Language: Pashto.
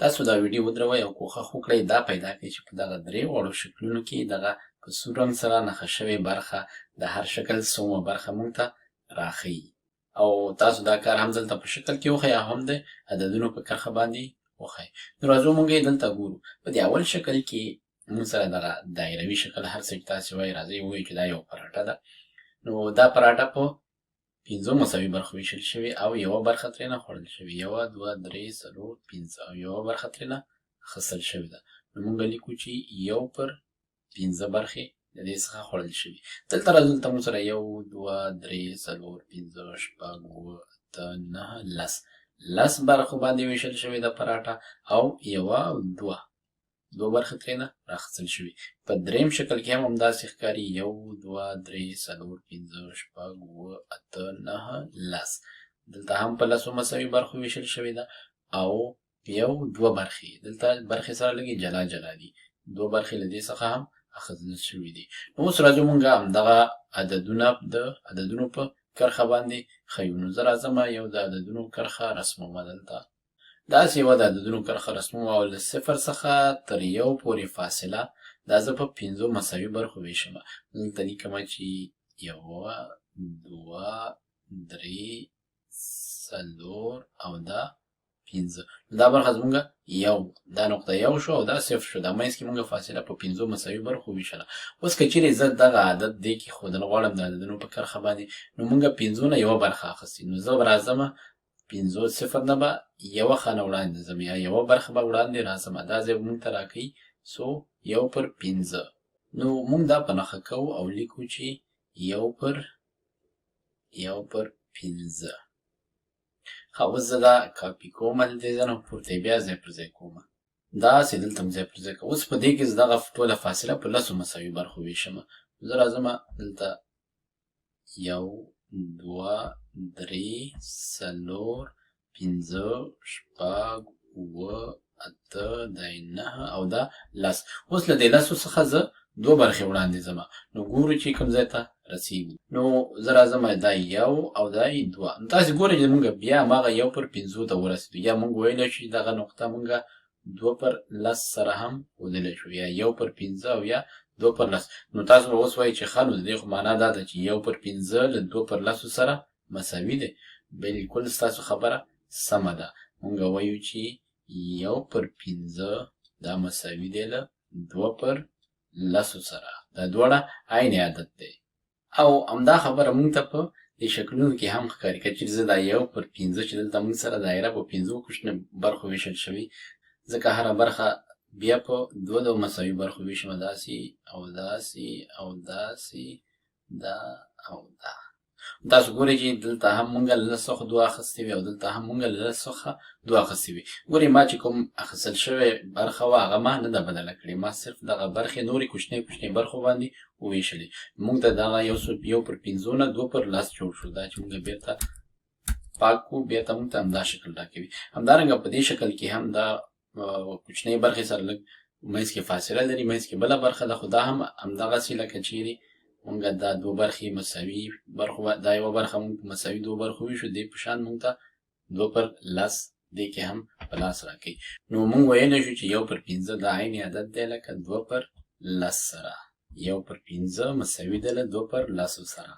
تاسو دا ویډیو ودروئ او کوښښ وکړئ دا پیدا کړئ چې په دغه درې واړو شکلونو کې دغه په سور رنګ سره نښه شوې برخه د هر شکل څومه برخه موږ ته راښیي او تاسو دا کار هم دلته په شکل کې وښیئ او هم د عددونو په کرښه باندې وښیئ. نو راځو موږ یې دلته ګورو. په دې اول شکل کې موږ سره دغه دایروي شکل هر څه چې تاسې وایئ راځئ ووایو چې دا یو پراټه ده. نو دا پراټه په 5 مساوي برخو ویشل شوې او یوه برخه ترېنه خوړل شوې، 1 2 3 4 5 او یوه برخه ترېنه خصل شوې ده. نو موږ لیکو چې 1/5 برخې د دې څخه خوړل شوي. دلته راځو دلته موږ سره 1 2 3 4 5 6 7 8 9 10 برخو باندې ویشل شوې ده پراټه او 1 او 2 برخې ترېنه راخصل شوي. په دریم شکل کې هم همداسې ښکاري 1 2 3 4 5 6 7 8 9 10 دلته هم په 10 مساوي برخو ویشل شوې ده او 2 برخې دلته برخې سره لږې جلا جلا دي، 2 برخې له دې څخه هم اخیستل شوي دي. نو اوس راځو موږ همدغه عددونو په کرښه باندې ښیو. نو زه راځم یو د عددونو کرښه رسمومه دلته. داسې یوه د عددونو کرښه رسموم او له 0 څخه تر 1 پورې فاصله دا زه په 5 مساوي برخو ویشم. دلته لیکمه چې 1 2 3 4 او دا 5. دا برخه زمونږ یو، دا نقطه یو شو او دا 0 شو. دا منځ کې مونږ فاصله په 5 مساوي برخو ویشله. اوس که چیرې زه دغه عدد دې کې ښودل غواړم د عددونو په کرښه باندې، نو مونږ 5 نه یوه برخه اخیستې. نو زه به راځم 5 0 نه به یوه خانه وړاندې ځم یا یوه برخه به وړاندې راځم. دا ځای به مونږ ته راکوي 1/5. نو مونږ دا په نښه کوو او لیکو چې 1/5. ښه اوس زه دا کاپي کوم دلته ځای نه پورته بیا ځای پر ځای کوم. داسې دلته م ځای پر ځای کوم. اوس په دې کې زه دغه ټوله فاصله په 10 مساوي برخو ویشم. زه راځم دلته 1 2 3 4 5 6 7 9 او دا 10. اوس له دې 10 څخه زه 2 برخې وړاندې ځم. نو ګورو چې کوم ځای ته رسیږو. نو زه راځم دا 1 او دا 2. نو تاسې ګورئ چې موږ بیا هماغه 1/5 ته ورسېدو. یا موږ ویلی شو چې دغه نقطه موږ 2/10 سره هم ښودلی شو، یا 1/5 او یا 2/10. نو تاسو به اوس وایئ چې ښه نو د دې خو معنا دا ده چې 1/5 له 2/10 سره مساوي دی. بلکل ستاسو خبره سمه ده. موږ وایو چې 1/5 دا مساوي دی له 2/10 سره. دا دواړه عین عدد دی او همدا خبره موږ ته په دې شکلونو کې هم ښکاري. که چیرې زه دا 1/5 چې دلته موږ سره دایره په 5 کوچنیو برخو ویشل شوي، ځکه هره برخه بیا په 2 مساوي برخو ویشم، داسې او داسې او داسې دا او دا. تاسو ګورئ چې دلته هم مونږ له 10 څخه 2 اخیستې وي او دلته هم مونږ له 10 څخه 2 اخیستې وي. ګورئ ما چې کوم اخیستل شوې برخه وه هغه ما نه ده بدله کړې، ما صرف دغه برخې نورې کوچنۍ برخو باندې وویشلې. مونږ ته دغه 1/5 نه 2/10 جوړ شو. دا چې مونږ بیرته پاک کړو بیا ته مونږ ته همدا شکل راکوي. همدارنګه په دې شکل کې هم دا کوچنۍ برخې سره لږ منځ کې فاصله لري، منځ کې بله برخه ده، خو دا هم همدغسې لکه چیرې مونږ دا 2 برخې مساوي برخو دا یوه برخه مونږ په مساوي 2 برخو ویشو، دې په شان مونږ ته 2/10 دې کې هم په لاس راکوي. نو مونږ ویلی شو چې 1/5 دا عین عدد دی لکه 2/10 سره. 1/5 مساوي دی له 2/10 سره.